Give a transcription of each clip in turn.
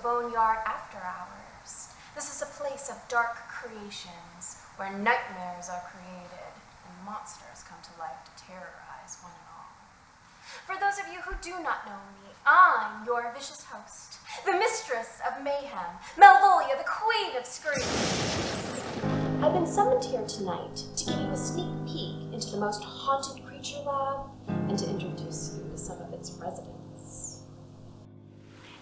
boneyard after hours. This is a place of dark creations where nightmares are created and monsters come to life to terrorize one and all. For those of you who do not know me, I'm your vicious host, the mistress of mayhem, Malvolia, the queen of screams. I've been summoned here tonight to give you a sneak peek into the most haunted creature lab and to introduce you to some of its residents.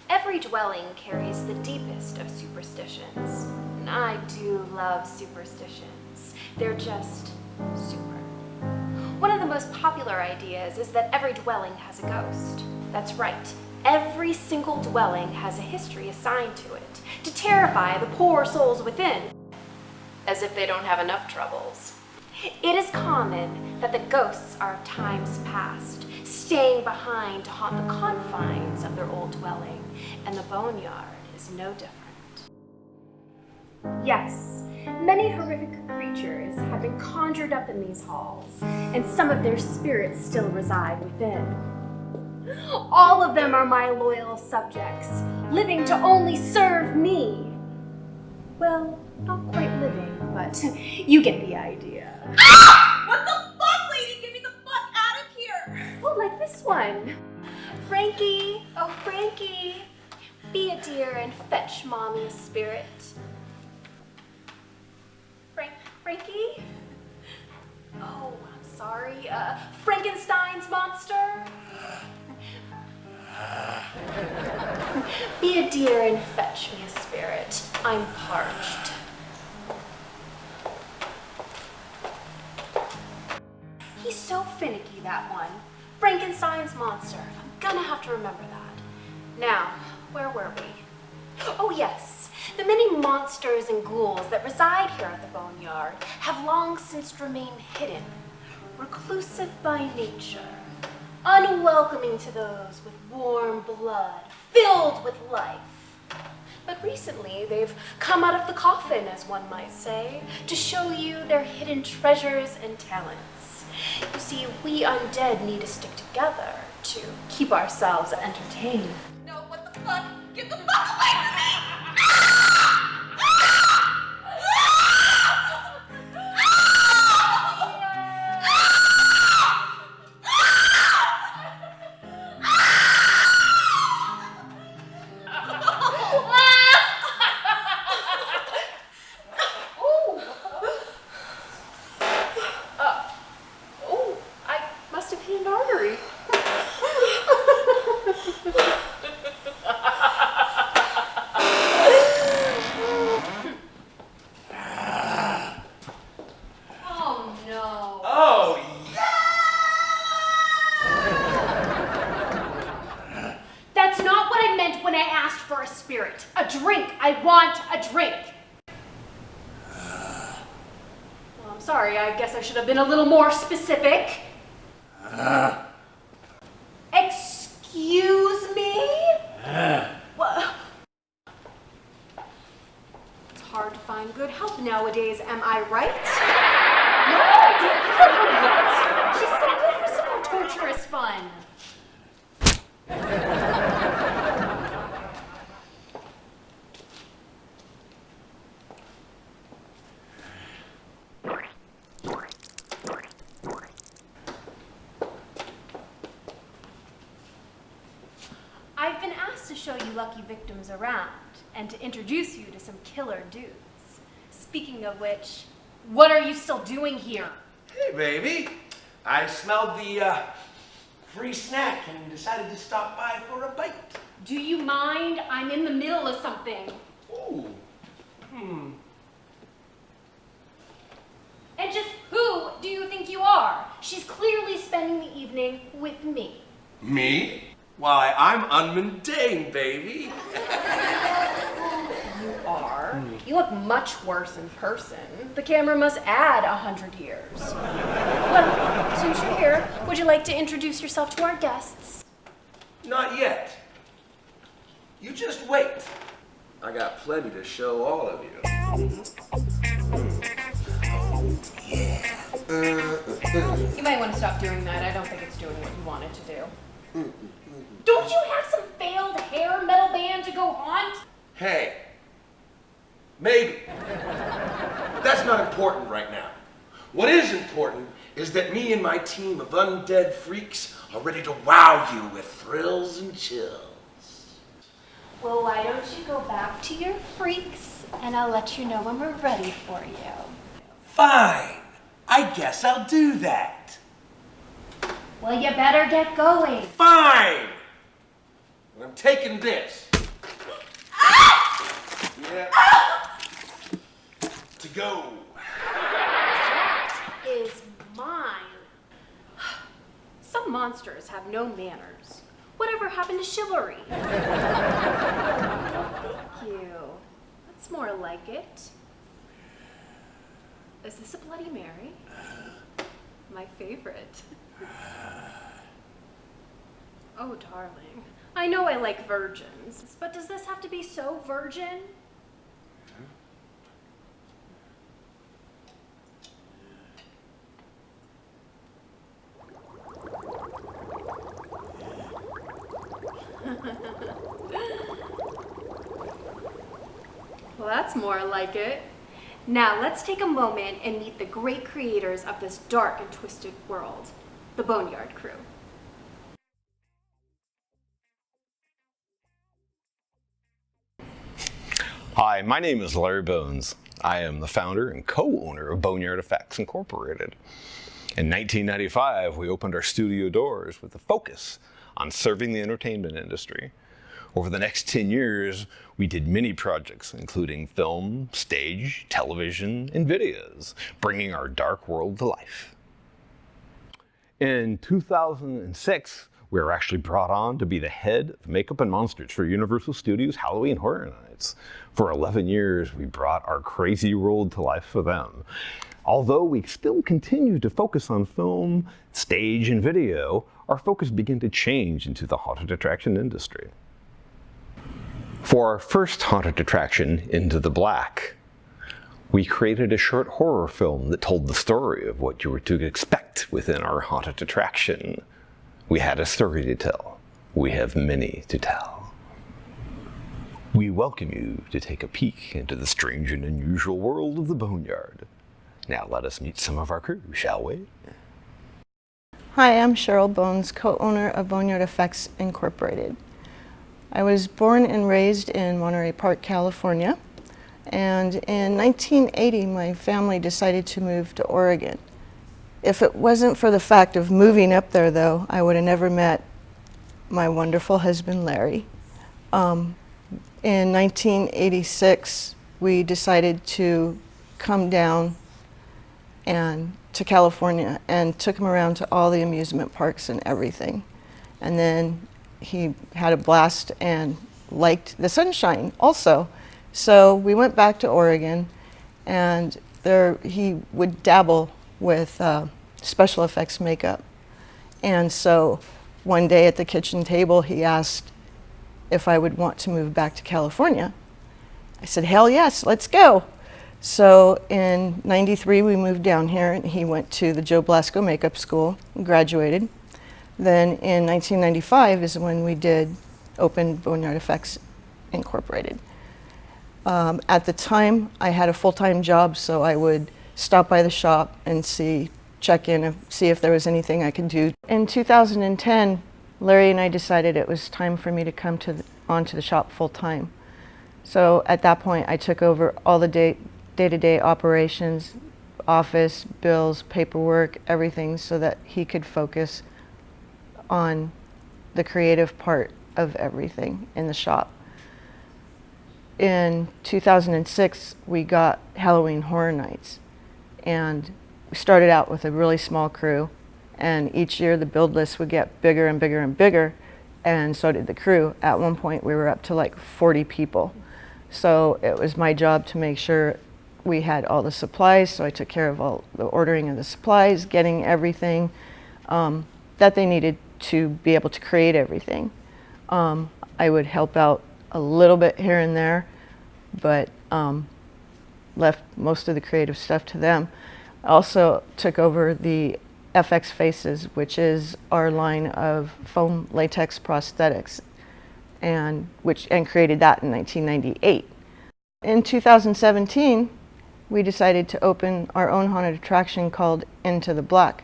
Every dwelling carries the deepest of superstitions, and I do love superstitions. They're just super. One of the most popular ideas is that every dwelling has a ghost. That's right. Every single dwelling has a history assigned to it, to terrify the poor souls within, as if they don't have enough troubles. It is common that the ghosts are of times past, staying behind to haunt the confines of their old dwelling, and the boneyard is no different. Yes, many horrific creatures have been conjured up in these halls, and some of their spirits still reside within. All of them are my loyal subjects, living to only serve me. Well, not quite living, but you get the idea. Ah! What the fuck, lady? Get me the fuck out of here! Oh, like this one. Frankie, oh Frankie, be a dear and fetch mommy a spirit. Frankie? Oh, I'm sorry. Frankenstein's monster? Be a dear and fetch me a spirit. I'm parched. He's so finicky, that one. Frankenstein's monster. I'm gonna have to remember that. Now, where were we? Oh yes. The many monsters and ghouls that reside here at the boneyard have long since remained hidden, reclusive by nature, unwelcoming to those with warm blood, filled with life. But recently, they've come out of the coffin, as one might say, to show you their hidden treasures and talents. You see, we undead need to stick together to keep ourselves entertained. No, what the fuck? Get the fuck away from me! Sorry, I guess I should have been a little more specific. Excuse me? What? It's hard to find good help nowadays, am I right? No, I didn't hear her yet. She's so good for some more torturous fun. I've been asked to show you lucky victims around and to introduce you to some killer dudes. Speaking of which, what are you still doing here? Hey, baby. I smelled the free snack and decided to stop by for a bite. Do you mind? I'm in the middle of something. Ooh. And just who do you think you are? She's clearly spending the evening with me. Me? Why, I'm unmundane, baby. You are. You look much worse in person. The camera must add 100 years. Well, since you're here, would you like to introduce yourself to our guests? Not yet. You just wait. I got plenty to show all of you. Oh, yeah. You might want to stop doing that. I don't think it's doing what you want it to do. Don't you have some failed hair metal band to go haunt? Hey, maybe. But that's not important right now. What is important is that me and my team of undead freaks are ready to wow you with thrills and chills. Well, why don't you go back to your freaks, and I'll let you know when we're ready for you. Fine. I guess I'll do that. Well, you better get going. Fine. And I'm taking this. Yeah. To go. That is mine. Some monsters have no manners. Whatever happened to chivalry? Thank you. That's more like it. Is this a Bloody Mary? My favorite. Oh, darling. I know I like virgins, but does this have to be so virgin? Well, that's more like it. Now, let's take a moment and meet the great creators of this dark and twisted world, the Boneyard Crew. Hi, my name is Larry Bones. I am the founder and co-owner of Boneyard Effects Incorporated. In 1995, we opened our studio doors with a focus on serving the entertainment industry. Over the next 10 years, we did many projects, including film, stage, television, and videos, bringing our dark world to life. In 2006, we were actually brought on to be the head of makeup and monsters for Universal Studios Halloween Horror Nights. For 11 years, we brought our crazy world to life for them. Although we still continue to focus on film, stage, and video, our focus began to change into the haunted attraction industry. For our first haunted attraction, Into the Black, we created a short horror film that told the story of what you were to expect within our haunted attraction. We had a story to tell. We have many to tell. We welcome you to take a peek into the strange and unusual world of the Boneyard. Now let us meet some of our crew, shall we? Hi, I'm CHERYL Bones, co-owner of Boneyard Effects Incorporated. I was born and raised in Monterey Park, California, and in 1980 my family decided to move to Oregon. If it wasn't for the fact of moving up there, though, I would have never met my wonderful husband, Larry. In 1986, we decided to come down and to California and took him around to all the amusement parks and everything. And then he had a blast and liked the sunshine also. So we went back to Oregon, and there he would dabble with special effects makeup. And so one day at the kitchen table, he asked if I would want to move back to California. I said, hell yes, let's go. So in '93, we moved down here, and he went to the Joe Blasco Makeup School and graduated. Then in 1995 is when we opened Boneyard Effects Incorporated. At the time, I had a full-time job, so I would stop by the shop and check in and see if there was anything I could do. In 2010, Larry and I decided it was time for me to come onto the shop full-time. So at that point, I took over all the day-to-day operations, office, bills, paperwork, everything, so that he could focus on the creative part of everything in the shop. In 2006, we got Halloween Horror Nights, and we started out with a really small crew, and each year the build list would get bigger and bigger and bigger, and so did the crew. At one point, we were up to like 40 people. So it was my job to make sure we had all the supplies, so I took care of all the ordering of the supplies, getting everything that they needed to be able to create everything. I would help out a little bit here and there, but left most of the creative stuff to them. I also took over the FX Faces, which is our line of foam latex prosthetics. and created that in 1998. In 2017, we decided to open our own haunted attraction called Into the Black.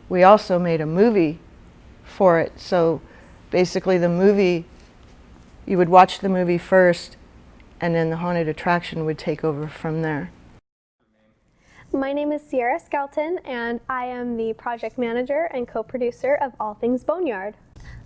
We also made a movie for it, so basically the movie, you would watch the movie first, and then the haunted attraction would take over from there. My name is CIERRA SKELTON, and I am the project manager and co-producer of All Things Boneyard.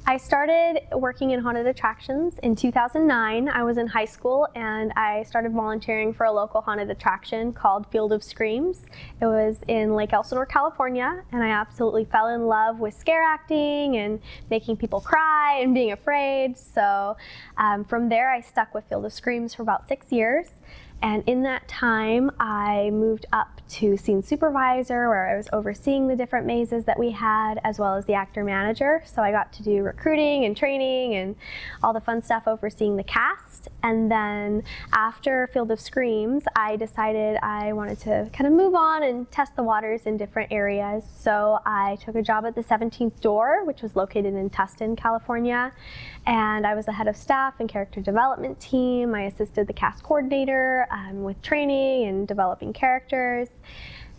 I started working in haunted attractions in 2009. I was in high school and I started volunteering for a local haunted attraction called Field of Screams. It was in Lake Elsinore, California, and I absolutely fell in love with scare acting and making people cry and being afraid. So from there I stuck with Field of Screams for about 6 years. And in that time, I moved up to scene supervisor, where I was overseeing the different mazes that we had, as well as the actor manager. So I got to do recruiting and training and all the fun stuff overseeing the cast. And then after Field of Screams, I decided I wanted to kind of move on and test the waters in different areas. So I took a job at the 17th Door, which was located in Tustin, California. And I was the head of staff and character development team. I assisted the cast coordinator with training and developing characters.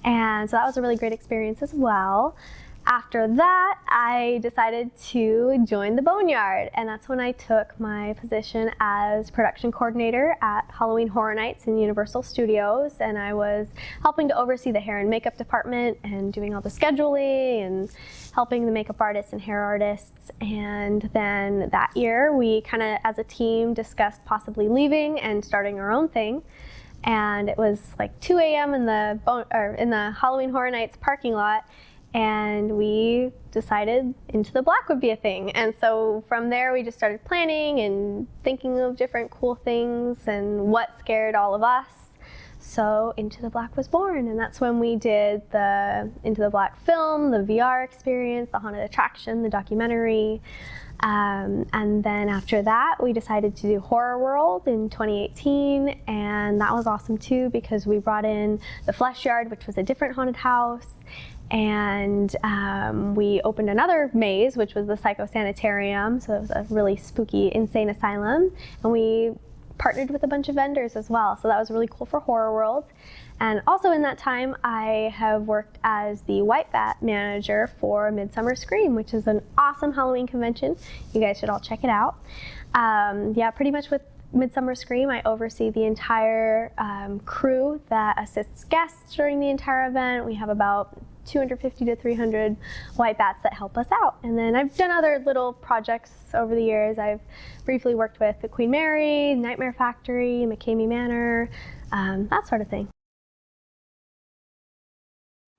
And so that was a really great experience as well. After that, I decided to join the Boneyard, and that's when I took my position as production coordinator at Halloween Horror Nights in Universal Studios, and I was helping to oversee the hair and makeup department and doing all the scheduling and helping the makeup artists and hair artists. And then that year, we kind of, as a team, discussed possibly leaving and starting our own thing. And it was like 2 a.m. in the Halloween Horror Nights parking lot, and we decided Into the Black would be a thing. And so from there we just started planning and thinking of different cool things and what scared all of us. So Into the Black was born, and that's when we did the Into the Black film, the VR experience, the haunted attraction, the documentary. And then after that, we decided to do Horror World in 2018, and that was awesome too because we brought in the Flesh Yard, which was a different haunted house, and we opened another maze, which was the Psychosanitarium, so it was a really spooky, insane asylum, and we partnered with a bunch of vendors as well, so that was really cool for Horror World. And also in that time, I have worked as the White Bat manager for Midsummer Scream, which is an awesome Halloween convention. You guys should all check it out. Yeah, pretty much with Midsummer Scream, I oversee the entire crew that assists guests during the entire event. We have about 250 to 300 white bats that help us out. And then I've done other little projects over the years. I've briefly worked with the Queen Mary, Nightmare Factory, McCamey Manor, that sort of thing.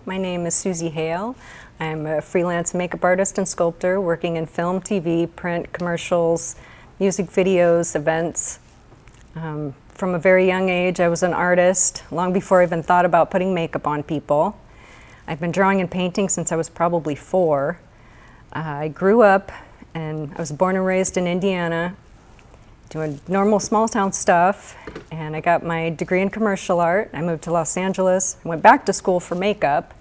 My name is Suzi HALE. I'm a freelance makeup artist and sculptor working in film, TV, print, commercials, music videos, events. From a very young age, I was an artist, long before I even thought about putting makeup on people. I've been drawing and painting since I was probably 4. I grew up and I was born and raised in Indiana, doing normal small town stuff, and I got my degree in commercial art. I moved to Los Angeles, went back to school for makeup,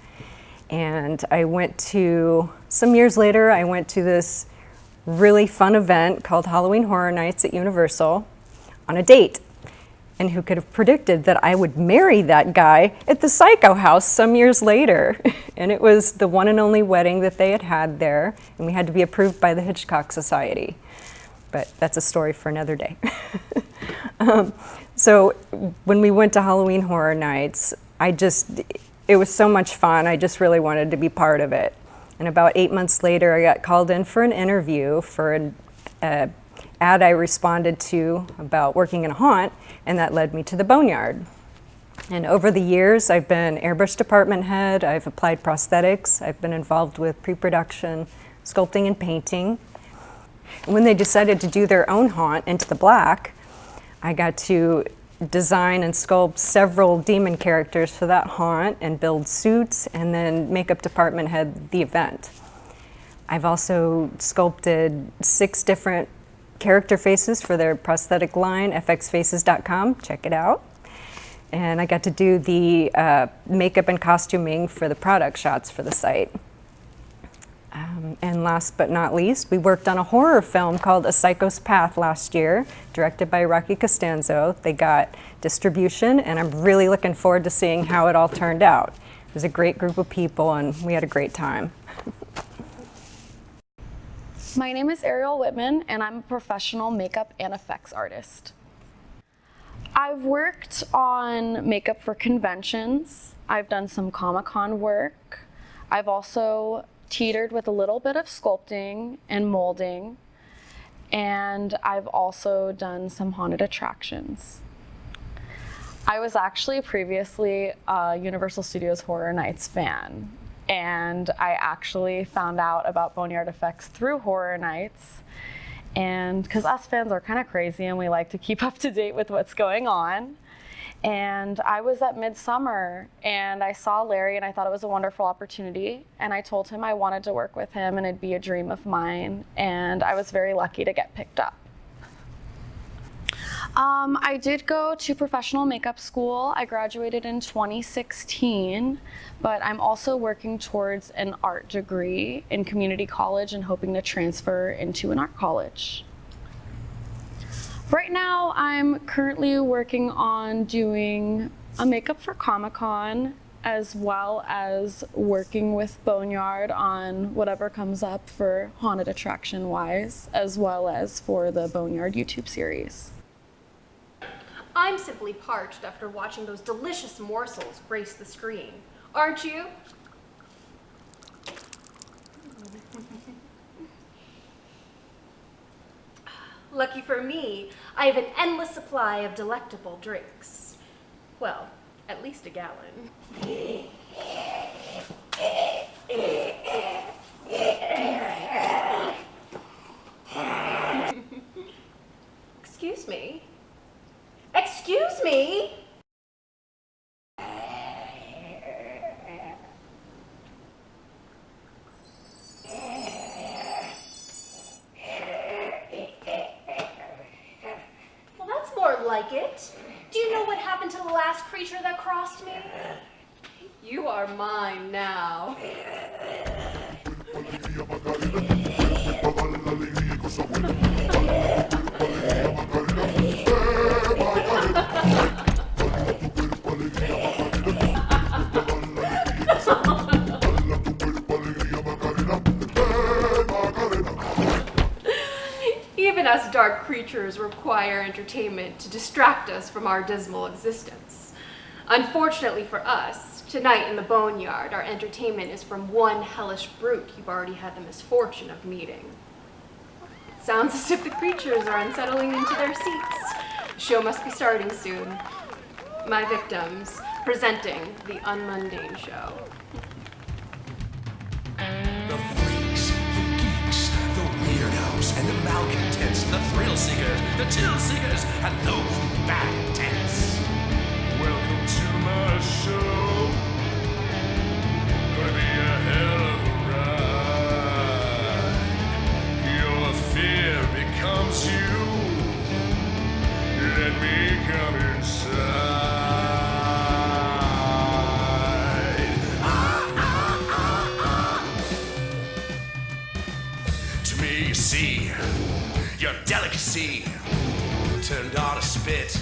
and I went to, some years later, I went to this really fun event called Halloween Horror Nights at Universal on a date. And who could have predicted that I would marry that guy at the Psycho House some years later? And it was the one and only wedding that they had there, and we had to be approved by the Hitchcock Society. But that's a story for another day. So when we went to Halloween Horror Nights, it was so much fun. I just really wanted to be part of it. And about 8 months later, I got called in for an interview for an ad I responded to about working in a haunt, and that led me to the Boneyard. And over the years, I've been airbrush department head, I've applied prosthetics, I've been involved with pre-production, sculpting and painting. When they decided to do their own haunt, Into the Black, I got to design and sculpt several demon characters for that haunt and build suits, and then makeup department head the event. I've also sculpted 6 different character faces for their prosthetic line, fxfaces.com, check it out. And I got to do the makeup and costuming for the product shots for the site. And last but not least, we worked on a horror film called A Psycho's Path last year, directed by Rocky Costanzo. They got distribution, and I'm really looking forward to seeing how it all turned out. It was a great group of people, and we had a great time. My name is ARIEL Whitman, and I'm a professional makeup and effects artist. I've worked on makeup for conventions. I've done some Comic-Con work. I've also teetered with a little bit of sculpting and molding, and I've also done some haunted attractions. I was actually previously a Universal Studios Horror Nights fan, and I actually found out about Boneyard Effects through Horror Nights, and because us fans are kind of crazy and we like to keep up to date with what's going on. And I was at Midsummer and I saw Larry and I thought it was a wonderful opportunity, and I told him I wanted to work with him and it'd be a dream of mine, and I was very lucky to get picked up. I did go to professional makeup school. I graduated in 2016, but I'm also working towards an art degree in community college and hoping to transfer into an art college. Right now, I'm currently working on doing a makeup for Comic-Con, as well as working with Boneyard on whatever comes up for haunted attraction-wise, as well as for the Boneyard YouTube series. I'm simply parched after watching those delicious morsels grace the screen. Aren't you? Lucky for me, I have an endless supply of delectable drinks. Well, at least a gallon. Excuse me? Excuse me? Well, that's more like it. Do you know what happened to the last creature that crossed me? You are mine now. Even us dark creatures require entertainment to distract us from our dismal existence. Unfortunately for us, tonight in the Boneyard, our entertainment is from one hellish brute you've already had the misfortune of meeting. It sounds as if the creatures are unsettling into their seats. The show must be starting soon. My victims, presenting the Unmundane Show. The freaks, the geeks, the weirdos, and the malcontents, the thrill seekers, the chill seekers, and those with bad intents. Welcome to my show. Gonna be a hell of a ride. Your fear becomes you. Let me come inside. You see, your delicacy turned on a spit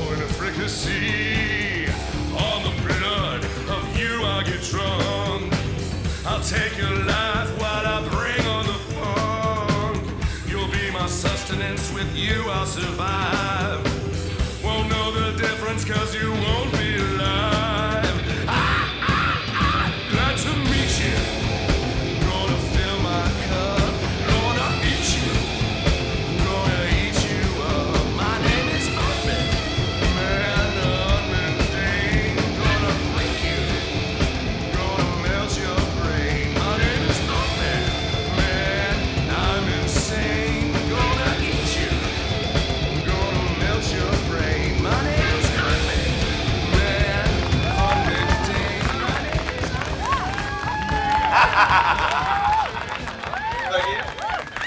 or a fricassee. On the blood of you I get drunk. I'll take your life while I bring on the funk. You'll be my sustenance, with you I'll survive. Won't know the difference cause you won't be alive. Glad to meet you. Gonna fill my cup.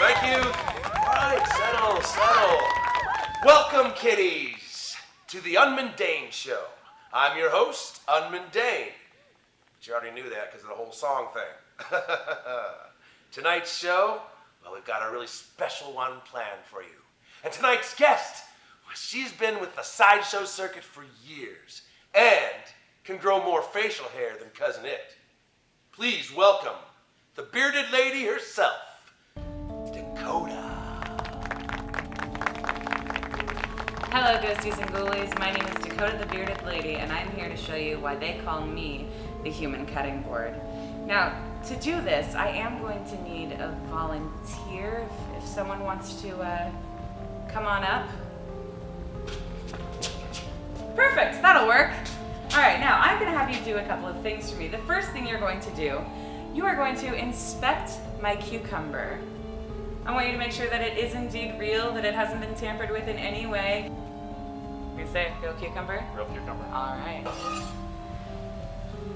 Thank you. All right, settle. Welcome, kiddies, to the Unmundane Show. I'm your host, Unmundane. But you already knew that because of the whole song thing. Tonight's show, well, we've got a really special one planned for you. And tonight's guest, well, she's been with the sideshow circuit for years and can grow more facial hair than Cousin It. Please welcome the bearded lady herself, Dakota. Hello, ghosties and ghoulies. My name is Dakota the Bearded Lady, and I'm here to show you why they call me the human cutting board. Now, to do this, I am going to need a volunteer if someone wants to come on up. Perfect, that'll work. All right, now I'm gonna have you do a couple of things for me. The first thing you're going to do, you are going to inspect my cucumber. I want you to make sure that it is indeed real, that it hasn't been tampered with in any way. You say real cucumber? Real cucumber. All right.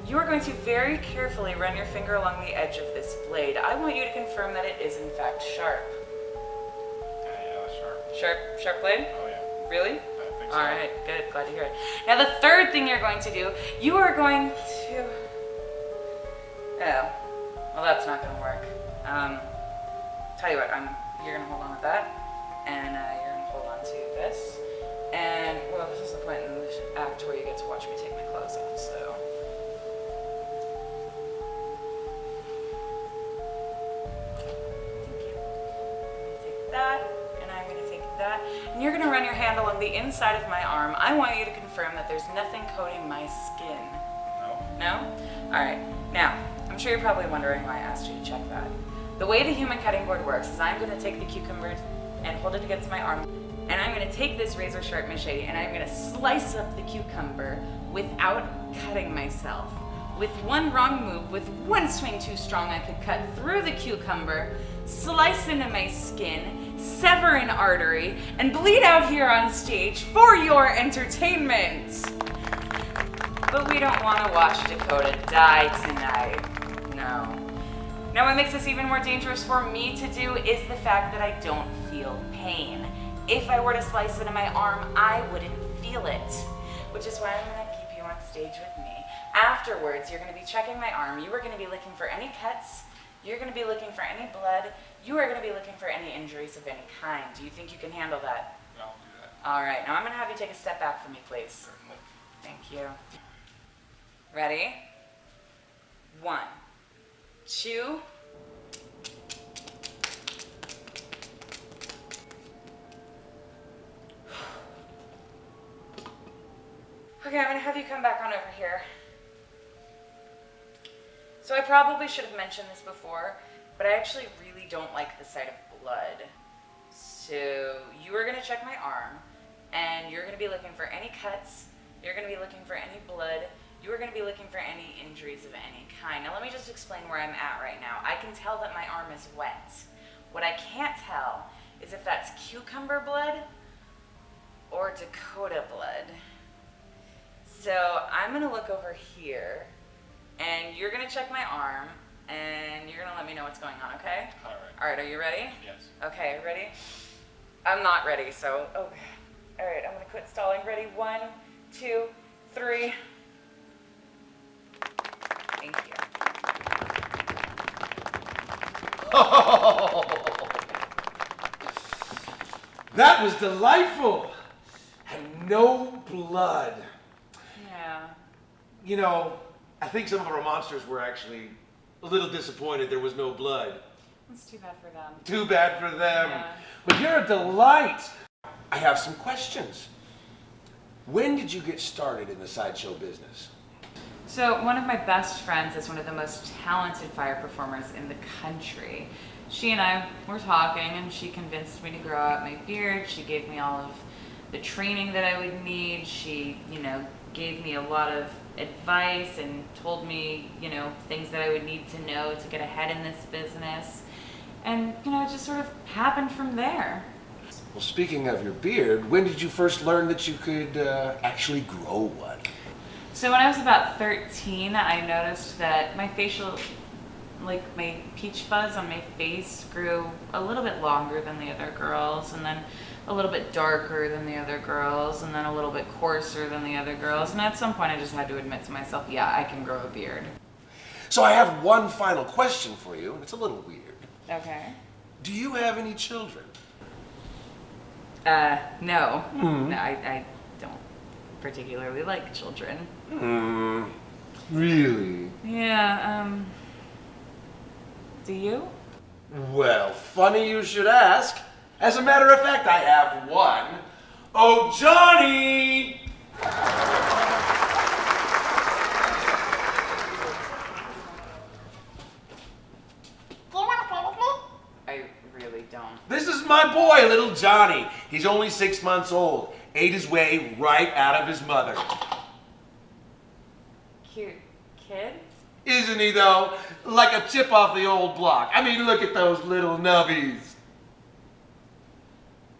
You are going to very carefully run your finger along the edge of this blade. I want you to confirm that it is in fact sharp. Yeah, Sharp? Sharp blade? Oh yeah. Really? I think so. All right, good, glad to hear it. Now the third thing you're going to do, you are going to, oh, well that's not gonna work. Tell you what, you're gonna hold on to that, and you're gonna hold on to this, and well, this is the point in the act where you get to watch me take my clothes off, so. Thank you. I'm gonna take that, and I'm gonna take that, and you're gonna run your hand along the inside of my arm. I want you to confirm that there's nothing coating my skin. No. No? All right, now, I'm sure you're probably wondering why I asked you to check that. The way the human cutting board works is I'm gonna take the cucumber and hold it against my arm, and I'm gonna take this razor sharp machete and I'm gonna slice up the cucumber without cutting myself. With one wrong move, with one swing too strong, I could cut through the cucumber, slice into my skin, sever an artery, and bleed out here on stage for your entertainment. But we don't wanna watch Dakota die tonight, no. Now what makes this even more dangerous for me to do is the fact that I don't feel pain. If I were to slice into my arm, I wouldn't feel it, which is why I'm gonna keep you on stage with me. Afterwards, you're gonna be checking my arm. You are gonna be looking for any cuts. You're gonna be looking for any blood. You are gonna be looking for any injuries of any kind. Do you think you can handle that? I'll do that. All right, now I'm gonna have you take a step back for me, please. Certainly. Thank you. Ready? 1, 2. Okay, I'm gonna have you come back on over here. So I probably should have mentioned this before, but I actually really don't like the sight of blood. So you are gonna check my arm, and you're gonna be looking for any cuts, you're gonna be looking for any blood, you are gonna be looking for any injuries of any kind. Now let me just explain where I'm at right now. I can tell that my arm is wet. What I can't tell is if that's cucumber blood or Dakota blood. So I'm gonna look over here, and you're gonna check my arm, and you're gonna let me know what's going on, okay? All right. All right, are you ready? Yes. Okay, ready? I'm not ready, so, okay. All right, I'm gonna quit stalling. Ready? 1, 2, 3. Thank you. Oh, that was delightful. And no blood. Yeah. You know, I think some of our monsters were actually a little disappointed there was no blood. It's too bad for them. Too bad for them. Yeah. But you're a delight. I have some questions. When did you get started in the sideshow business? So one of my best friends is one of the most talented fire performers in the country. She and I were talking, and she convinced me to grow out my beard. She gave me all of the training that I would need. She, gave me a lot of advice and told me, things that I would need to know to get ahead in this business. And, it just sort of happened from there. Well, speaking of your beard, when did you first learn that you could actually grow one? So when I was about 13, I noticed that my facial, my peach fuzz on my face grew a little bit longer than the other girls, and then a little bit darker than the other girls, and then a little bit coarser than the other girls. And at some point I just had to admit to myself, yeah, I can grow a beard. So I have one final question for you, and it's a little weird. Okay. Do you have any children? No. No, I don't particularly like children. Really? Yeah, do you? Well, funny you should ask. As a matter of fact, I have one. Oh, Johnny! I really don't. This is my boy, little Johnny. He's only 6 months old. Ate his way right out of his mother. Cute kid? Isn't he, though? Like a chip off the old block. I mean, look at those little nubbies.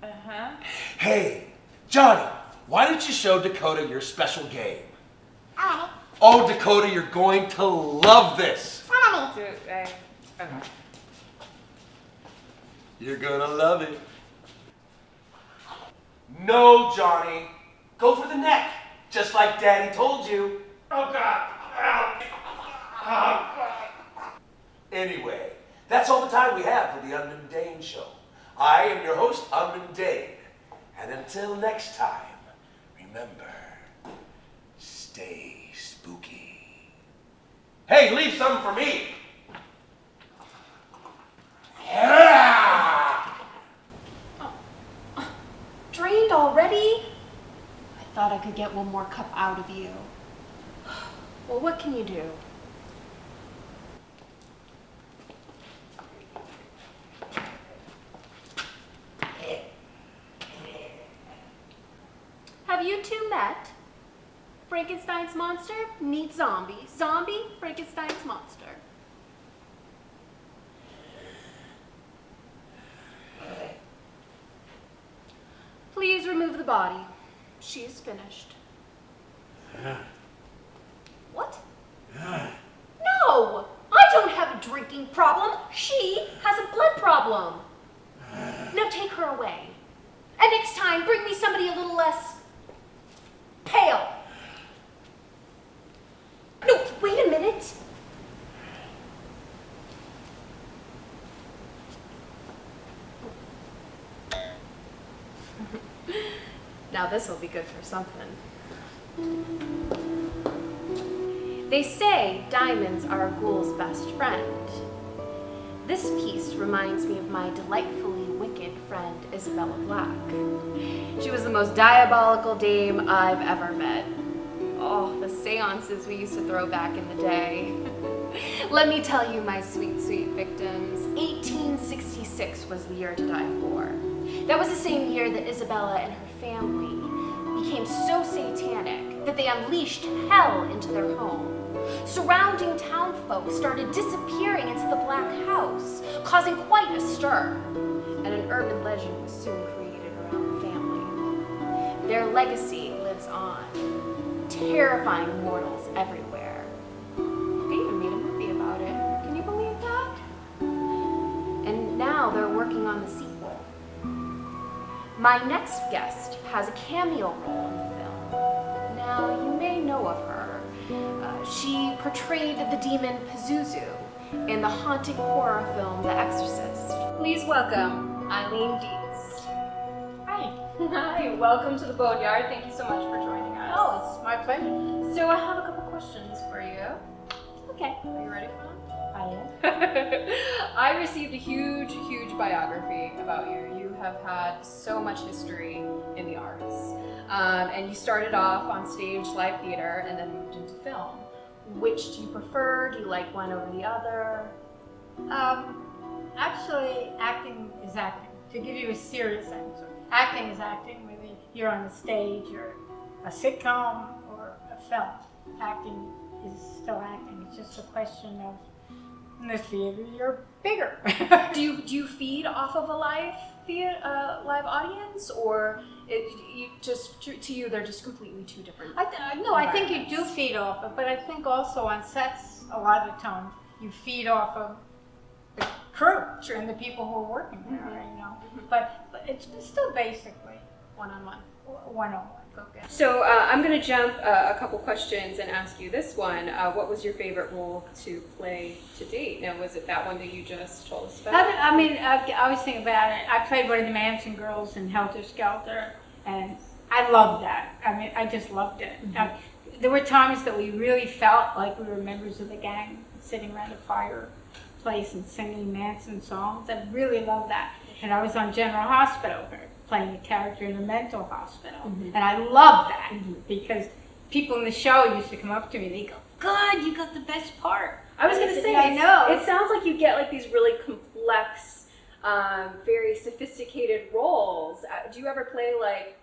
Uh-huh. Hey, Johnny, why don't you show Dakota your special game? Oh, Dakota, you're going to love this. Okay. You're gonna love it. No, Johnny. Go for the neck, just like Daddy told you. Oh, God. Anyway, that's all the time we have for the Unmundane Show. I am your host, Unmundane. And until next time, remember, stay spooky. Hey, leave some for me. Drained already? I thought I could get one more cup out of you. Well, what can you do? Have you two met? Frankenstein's monster meets zombie. Zombie, Frankenstein's monster. Please remove the body. She is finished. What? No! I don't have a drinking problem. She has a blood problem. Now take her away. And next time, bring me somebody a little less pale. No, wait a minute. Now this will be good for something. They say diamonds are a ghoul's best friend. This piece reminds me of my delightfully wicked friend, Isabella Black. She was the most diabolical dame I've ever met. Oh, the seances we used to throw back in the day. Let me tell you, my sweet, sweet victims, 1866 was the year to die for. That was the same year that Isabella and her family became so satanic that they unleashed hell into their home. Surrounding townfolk started disappearing into the Black House, causing quite a stir, and an urban legend was soon created around the family. Their legacy lives on, terrifying mortals everywhere. They even made a movie about it. Can you believe that? And now they're working on the sequel. My next guest has a cameo role in the film. Now, you may know of her. She portrayed the demon Pazuzu in the haunting horror film The Exorcist. Please welcome Eileen Dietz. Hi. Hi, welcome to the Boneyard. Thank you so much for joining us. Oh, it's my pleasure. So I have a couple questions for you. Okay. Are you ready for them? I am. I received a huge, huge biography about you. You have had so much history in the arts. And you started off on stage, live theater, and then moved into film. Which do you prefer? Do you like one over the other? Actually, acting is acting. To give you a serious answer, acting is acting, whether you're on the stage or a sitcom or a film. Acting is still acting. It's just a question of, in the theater, you're bigger. Do you feed off of a live live audience, or to you they're just completely two different? I think you do feed off it, but I think also on sets a lot of the time you feed off of the crew and the people who are working there, you know. But it's still basically one-on-one. One-on-one. COOKE. So I'm going to jump a couple questions and ask you this one. What was your favorite role to play to date? Now, was it that one that you just told us about? I mean, I was thinking about it. I played one of the Manson girls in Helter Skelter, and I loved that. I mean, I just loved it. There were times that we really felt like we were members of the gang, sitting around a fireplace and singing Manson songs. I really loved that. And I was on General Hospital playing a character in a mental hospital. And I loved that because people in the show used to come up to me and they go, "God, you got the best part." I was going to say, I know. It sounds like you get like these really complex, very sophisticated roles. Do you ever play like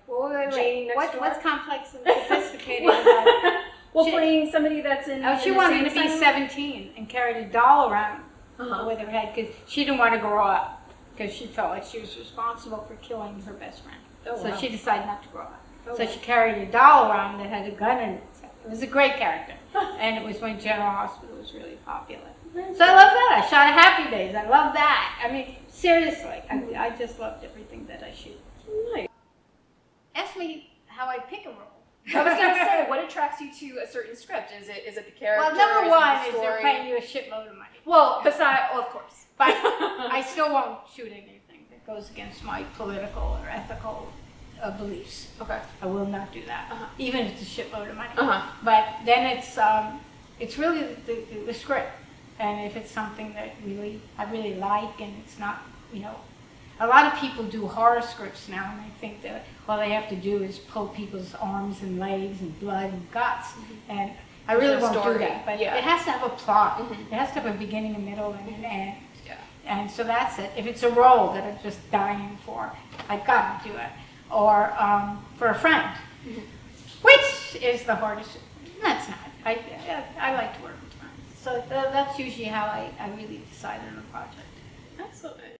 Jane next door? What's complex and sophisticated about it? Well, playing somebody that's in. She wanted to be 17 and carried a doll around with her head because she didn't want to grow up because she felt like she was responsible for killing her best friend. So she decided not to grow up. So she carried a doll around that had a gun in it. It was a great character. And it was when General Hospital was really popular. So I love that. I shot a Happy Days. I love that. I mean, seriously, I just loved everything that I shoot. Nice. Ask me how I pick a role. I was going to say, what attracts you to a certain script? Is it the character? Well, number one is the they're paying you a shitload of money. Well, of course. But I still won't shoot anything that goes against my political or ethical beliefs. Okay. I will not do that, even if it's a shitload of money. But then it's really the script, and if it's something that I really like, and it's not, you know, a lot of people do horror scripts now, and they think that all they have to do is pull people's arms and legs and blood and guts, and I really won't do that. But it has to have a plot. It has to have a beginning, a middle, and an end. And so that's it. If it's a role that I'm just dying for, I've got to do it. Or for a friend, which is the hardest. That's not. I like to work with friends. So that's usually how I really decide on a project. Excellent.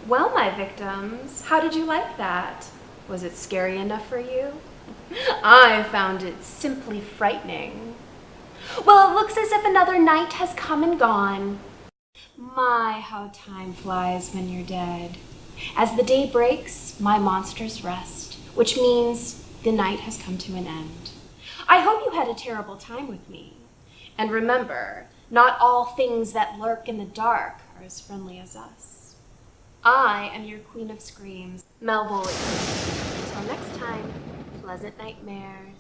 Well, my victims, how did you like that? Was it scary enough for you? I found it simply frightening. Well, it looks as if another night has come and gone. My, how time flies when you're dead. As the day breaks, my monsters rest, which means the night has come to an end. I hope you had a terrible time with me. And remember, not all things that lurk in the dark are as friendly as us. I am your Queen of Screams, Mel Woolley. Until next time, pleasant nightmares.